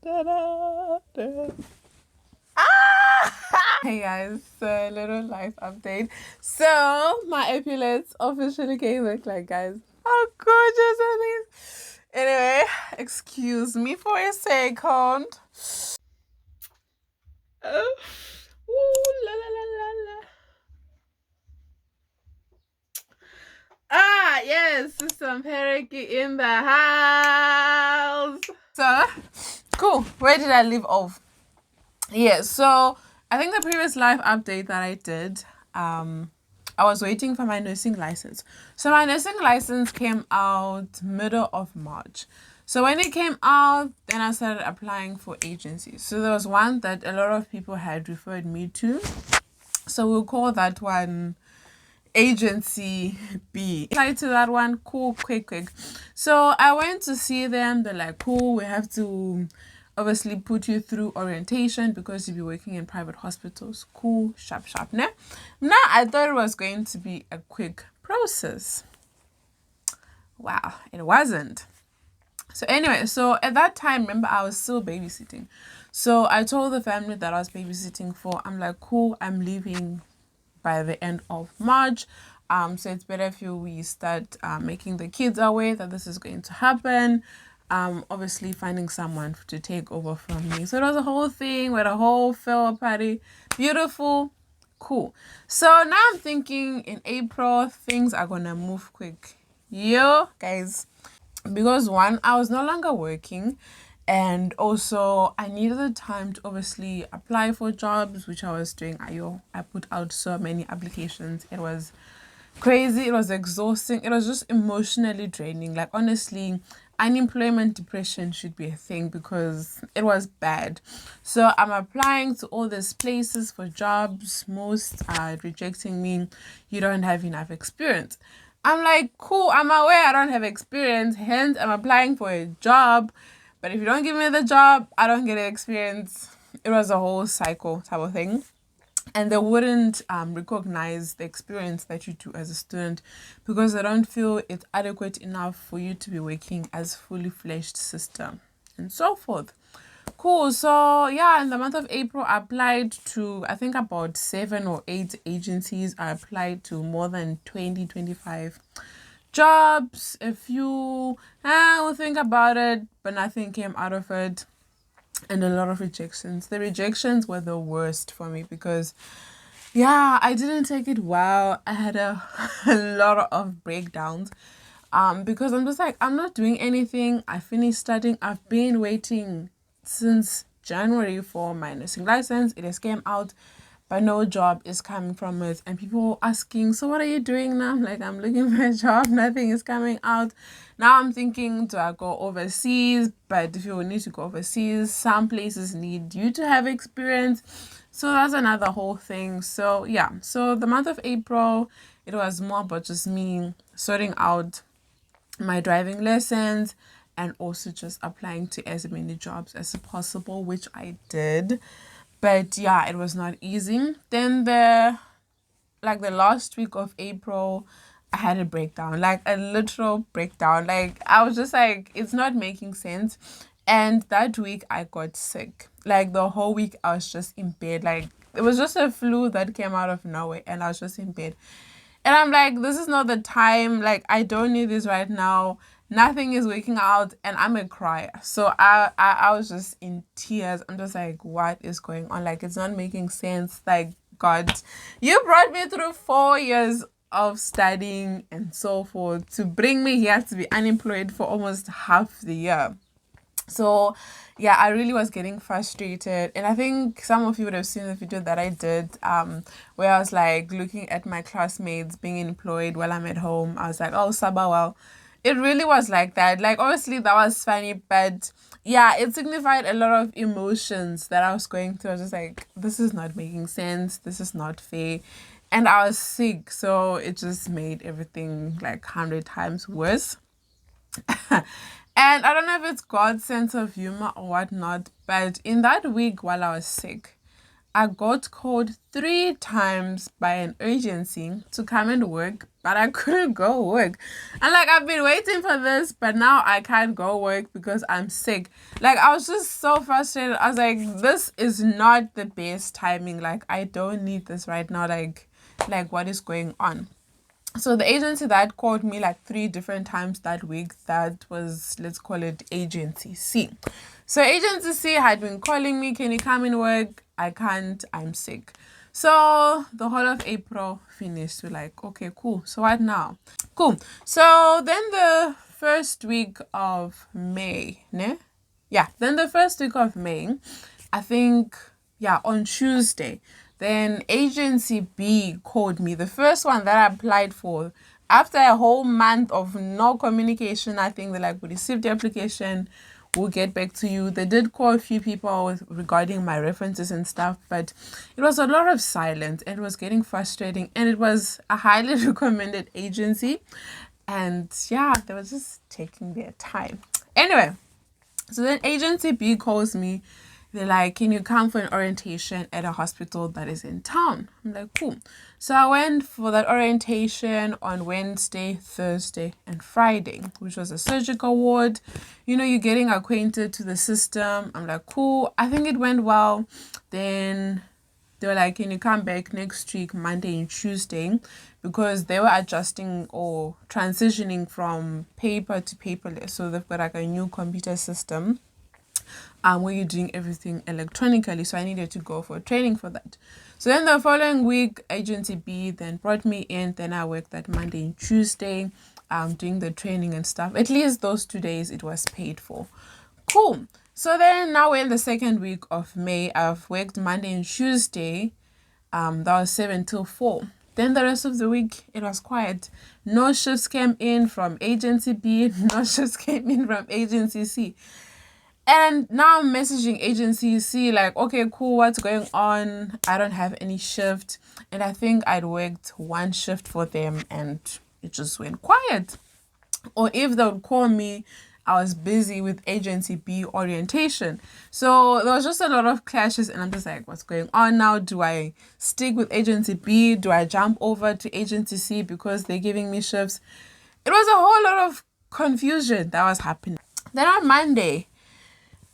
Hey guys, so a little life update. So my epaulets officially came back, like, guys, how gorgeous are these? Anyway, excuse me for a second. Ooh, la la la la la. Ah, yes, some Mupereki in the house. So, cool. Where did I leave off? Yeah, so I think the previous live update that I did, I was waiting for my nursing license. So my nursing license came out middle of March. So when it came out, then I started applying for agencies. So there was one that a lot of people had referred me to. So we'll call that one agency B. Applied to that one, cool, quick. So I went to see them. They're like, cool, we have to obviously put you through orientation because you'll be working in private hospitals. Cool, sharp. Now I thought it was going to be a quick process. Wow, it wasn't. So anyway, so at that time, remember, I was still babysitting. So I told the family that I was babysitting for, I'm like, cool, I'm leaving by the end of March. So it's better if we start making the kids aware that this is going to happen. Obviously finding someone to take over from me. So it was a whole thing with a whole farewell party. Beautiful, cool. So now I'm thinking in April, things are gonna move quick. Yo, guys. Because one, I was no longer working, and also I needed the time to obviously apply for jobs, which I was doing. I put out so many applications. It was crazy. It was exhausting. It was just emotionally draining. Like, honestly, unemployment depression should be a thing because it was bad. So I'm applying to all these places for jobs. Most are rejecting me. You don't have enough experience. I'm like, cool, I'm aware I don't have experience, hence I'm applying for a job. But if you don't give me the job, I don't get the experience. It was a whole cycle type of thing. And they wouldn't recognize the experience that you do as a student because they don't feel it's adequate enough for you to be working as fully fledged system and so forth. Cool. So yeah, in the month of April, I applied to, I think, about 7 or 8 agencies. I applied to more than 25 jobs. A few, I will think about it, but nothing came out of it. And a lot of rejections. The rejections were the worst for me because, yeah, I didn't take it well. I had a lot of breakdowns. Because I'm just like, I'm not doing anything. I finished studying. I've been waiting since January for my nursing license. It has came out, but no job is coming from it. And people asking, so what are you doing now? I'm like, I'm looking for a job. Nothing is coming out. Now I'm thinking, do I go overseas? But if you need to go overseas, some places need you to have experience. So that's another whole thing. So yeah, so the month of April, it was more about just me sorting out my driving lessons and also just applying to as many jobs as possible, which I did. But yeah, it was not easy. Then the last week of April, I had a breakdown, like a literal breakdown. Like, I was just like, it's not making sense. And that week I got sick. Like, the whole week I was just in bed. Like, it was just a flu that came out of nowhere and I was just in bed. And I'm like, this is not the time. Like, I don't need this right now. Nothing is working out and I'm a crier. So I was just in tears. I'm just like, what is going on? Like, it's not making sense. Like, God, you brought me through 4 years of studying and so forth to bring me here to be unemployed for almost half the year. So yeah, I really was getting frustrated, and I think some of you would have seen the video that I did where I was like looking at my classmates being employed while I'm at home. I was like, oh, Saba, wow. It really was like that. Like, obviously that was funny, but yeah, it signified a lot of emotions that I was going through. I was just like, this is not making sense, this is not fair. And I was sick, so it just made everything like 100 times worse. And I don't know if it's God's sense of humor or whatnot, but in that week while I was sick, I got called 3 times by an agency to come and work, but I couldn't go work. And like, I've been waiting for this, but now I can't go work because I'm sick. Like, I was just so frustrated. I was like, this is not the best timing. Like, I don't need this right now. Like what is going on? So the agency that called me like 3 different times that week, that was, let's call it agency C. So agency C had been calling me, can you come and work? I can't, I'm sick. So the whole of April finished. We're like, okay, cool. So what now? Cool. So then the first week of May, ne? Yeah, then the first week of May, I think, yeah, on Tuesday, then agency B called me, the first one that I applied for. After a whole month of no communication, I think they're like, we received the application, we'll get back to you. They did call a few people regarding my references and stuff, but it was a lot of silence and it was getting frustrating, and it was a highly recommended agency, and yeah, they were just taking their time. Anyway, so then agency B calls me. They're like, can you come for an orientation at a hospital that is in town? I'm like, cool. So I went for that orientation on Wednesday, Thursday, and Friday, which was a surgical ward. You know, you're getting acquainted to the system. I'm like, cool. I think it went well. Then they were like, can you come back next week, Monday and Tuesday? Because they were adjusting or transitioning from paper to paperless. So they've got like a new computer system where you're doing everything electronically. So I needed to go for training for that. So then the following week, agency B then brought me in. Then I worked that Monday and Tuesday, doing the training and stuff. At least those 2 days it was paid for. Cool. So then now we're in the second week of May. I've worked Monday and Tuesday. That was 7 till 4. Then the rest of the week, it was quiet. No shifts came in from agency B. No shifts came in from agency C. And now I'm messaging agency C like, okay, cool, what's going on? I don't have any shift. And I think I'd worked 1 shift for them and it just went quiet. Or if they would call me, I was busy with agency B orientation. So there was just a lot of clashes, and I'm just like, what's going on now? Do I stick with agency B? Do I jump over to agency C because they're giving me shifts? It was a whole lot of confusion that was happening. Then on Monday,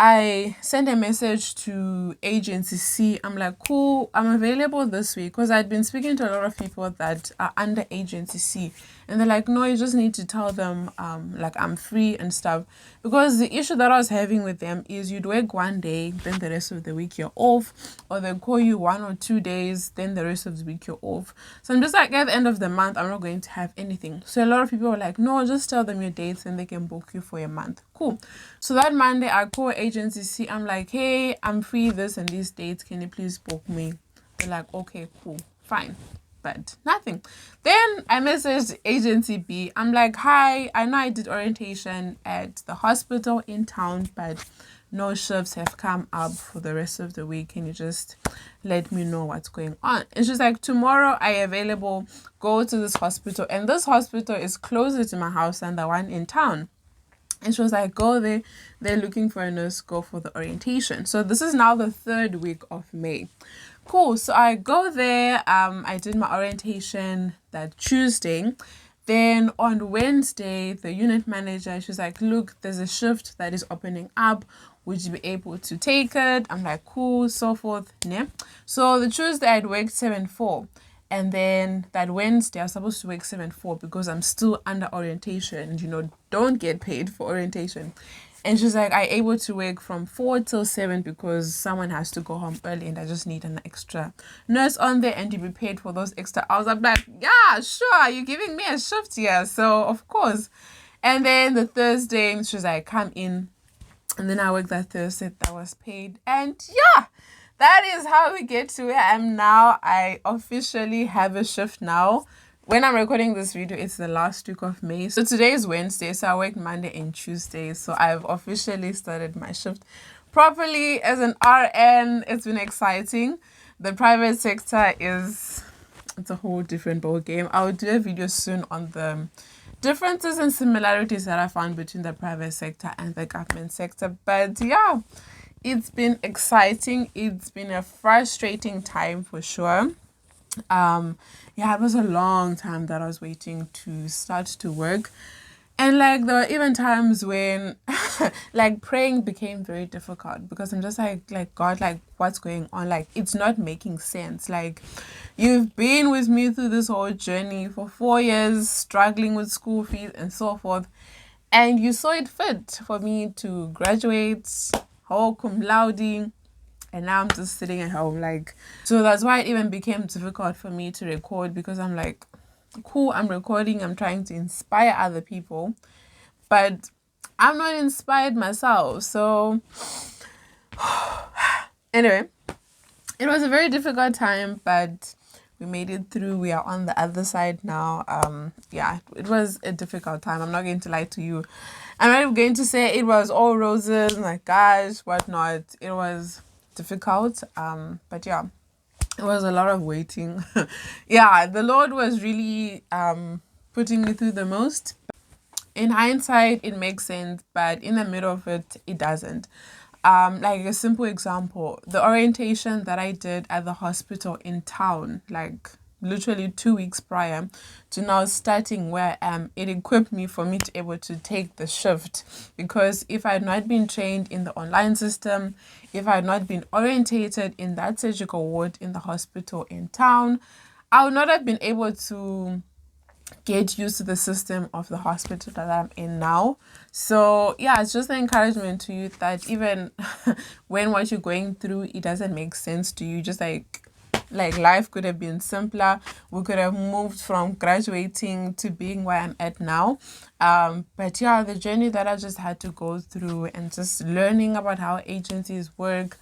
I sent a message to agency C. I'm like, cool, I'm available this week, because I'd been speaking to a lot of people that are under agency C, and they're like, no, you just need to tell them like I'm free and stuff. Because the issue that I was having with them is you'd work 1 day, then the rest of the week you're off, or they'll call you 1 or 2 days, then the rest of the week you're off. So I'm just like, at the end of the month, I'm not going to have anything. So a lot of people were like, no, just tell them your dates and they can book you for a month. Cool. So that Monday, I call agency C. I'm like, hey, I'm free this and these dates. Can you please book me? They're like, okay, cool, fine. But nothing. Then I messaged agency B. I'm like, hi, I know I did orientation at the hospital in town, but no shifts have come up for the rest of the week. Can you just let me know what's going on? And she's like, tomorrow I available, go to this hospital. And this hospital is closer to my house than the one in town. And she was like, go there. They're looking for a nurse, go for the orientation. So this is now the 3rd week of May. Cool. So I go there. I did my orientation that Tuesday. Then on Wednesday, the unit manager, she's like, look, there's a shift that is opening up. Would you be able to take it? I'm like, cool, so forth. Yeah. So the Tuesday I'd worked 7-4. And then that Wednesday, I was supposed to work 7-4 because I'm still under orientation. You know, don't get paid for orientation. And she's like, I able to work from 4 till 7 because someone has to go home early and I just need an extra nurse on there and you be paid for those extra hours. I'm like, yeah, sure, you're giving me a shift here. So, of course. And then the Thursday, she's like, come in. And then I worked that Thursday, that was paid. And yeah, that is how we get to where I am now. I officially have a shift now. When I'm recording this video, it's the last week of May. So today is Wednesday, so I work Monday and Tuesday. So I've officially started my shift properly as an RN. It's been exciting. The private sector it's a whole different ball game. I'll do a video soon on the differences and similarities that I found between the private sector and the government sector. But yeah, it's been exciting. It's been a frustrating time for sure. Yeah, it was a long time that I was waiting to start to work. And like there were even times when like praying became very difficult because I'm just like God, like what's going on? Like it's not making sense. Like you've been with me through this whole journey for 4 years, struggling with school fees and so forth. And you saw it fit for me to graduate, whole cum laude, and now I'm just sitting at home. Like, so that's why it even became difficult for me to record because I'm like, cool, I'm recording, I'm trying to inspire other people, but I'm not inspired myself. So, anyway, it was a very difficult time, but we made it through. We are on the other side now. Yeah, it was a difficult time. I'm not going to lie to you. I'm not going to say it was all roses, my gosh, whatnot. It was difficult. But yeah, it was a lot of waiting. Yeah, the Lord was really putting me through the most. In hindsight, it makes sense, but in the middle of it, it doesn't. Like a simple example, the orientation that I did at the hospital in town, like literally 2 weeks prior to now starting where I am, it equipped me for me to able to take the shift. Because if I had not been trained in the online system, if I had not been orientated in that surgical ward in the hospital in town, I would not have been able to get used to the system of the hospital that I'm in now. So yeah, it's just an encouragement to you that even when what you're going through, it doesn't make sense to you, just like life could have been simpler. We could have moved from graduating to being where I'm at now. But yeah, the journey that I just had to go through and just learning about how agencies work,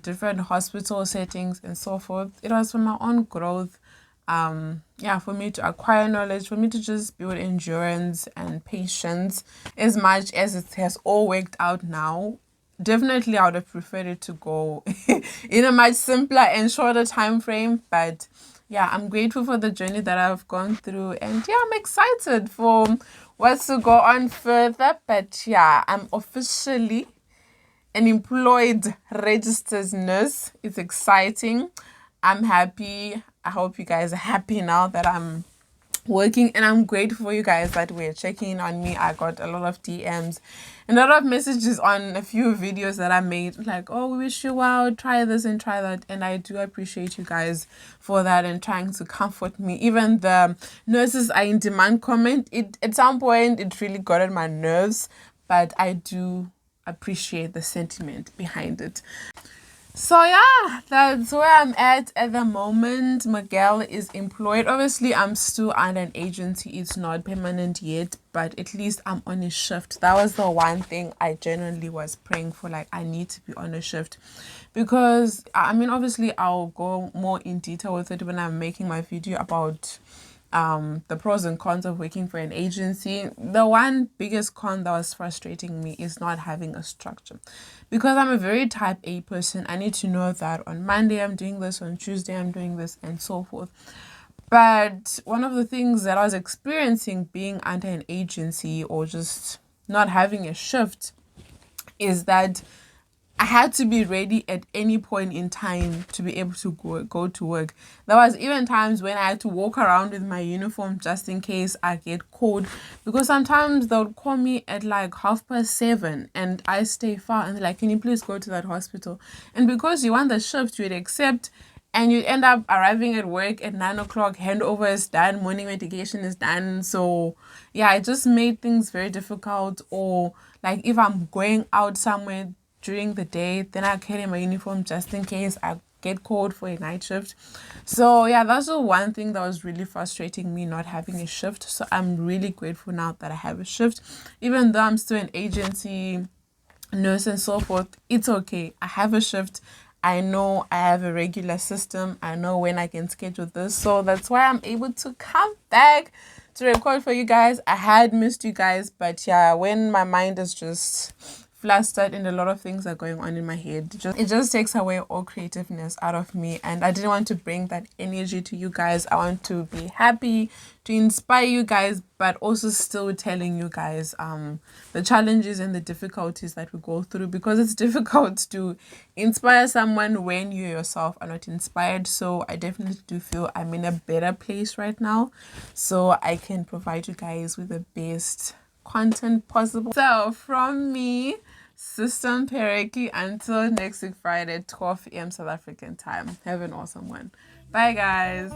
different hospital settings and so forth, it was for my own growth. Yeah, for me to acquire knowledge, for me to just build endurance and patience. As much as it has all worked out now, definitely I would have preferred it to go in a much simpler and shorter time frame. But yeah, I'm grateful for the journey that I've gone through, and yeah, I'm excited for what's to go on further. But yeah, I'm officially an employed registered nurse. It's exciting. I'm happy. I hope you guys are happy now that I'm working, and I'm grateful for you guys that were checking in on me. I got a lot of DMs and a lot of messages on a few videos that I made, like, oh, we wish you well, try this and try that. And I do appreciate you guys for that and trying to comfort me. Even the nurses are in demand comment, it at some point it really got on my nerves, but I do appreciate the sentiment behind it. So yeah, that's where I'm at the moment. Miguel is employed. Obviously, I'm still under an agency. It's not permanent yet, but at least I'm on a shift. That was the one thing I genuinely was praying for. Like, I need to be on a shift. Because, I mean, obviously, I'll go more in detail with it when I'm making my video about the pros and cons of working for an agency. The one biggest con that was frustrating me is not having a structure, because I'm a very type A person. I need to know that on Monday I'm doing this, on Tuesday I'm doing this, and so forth. But one of the things that I was experiencing being under an agency or just not having a shift is that I had to be ready at any point in time to be able to go to work. There was even times when I had to walk around with my uniform just in case I get called, because sometimes they would call me at like 7:30 and I stay far and they're like, can you please go to that hospital? And because you want the shift, you'd accept, and you end up arriving at work at 9 o'clock, handover is done, morning medication is done. So yeah, it just made things very difficult. Or like if I'm going out somewhere during the day, then I carry my uniform just in case I get called for a night shift. So yeah, that's the one thing that was really frustrating me, not having a shift. So I'm really grateful now that I have a shift. Even though I'm still an agency nurse and so forth, it's okay. I have a shift. I know I have a regular system. I know when I can schedule this. So that's why I'm able to come back to record for you guys. I had missed you guys, but yeah, when my mind is just flustered and a lot of things are going on in my head. It just takes away all creativeness out of me, and I didn't want to bring that energy to you guys. I want to be happy, to inspire you guys, but also still telling you guys the challenges and the difficulties that we go through, because it's difficult to inspire someone when you yourself are not inspired. So I definitely do feel I'm in a better place right now, so I can provide you guys with the best content possible. So from me, Sister Mupereki, until next week Friday, 12 p.m. South African time. Have an awesome one. Bye guys.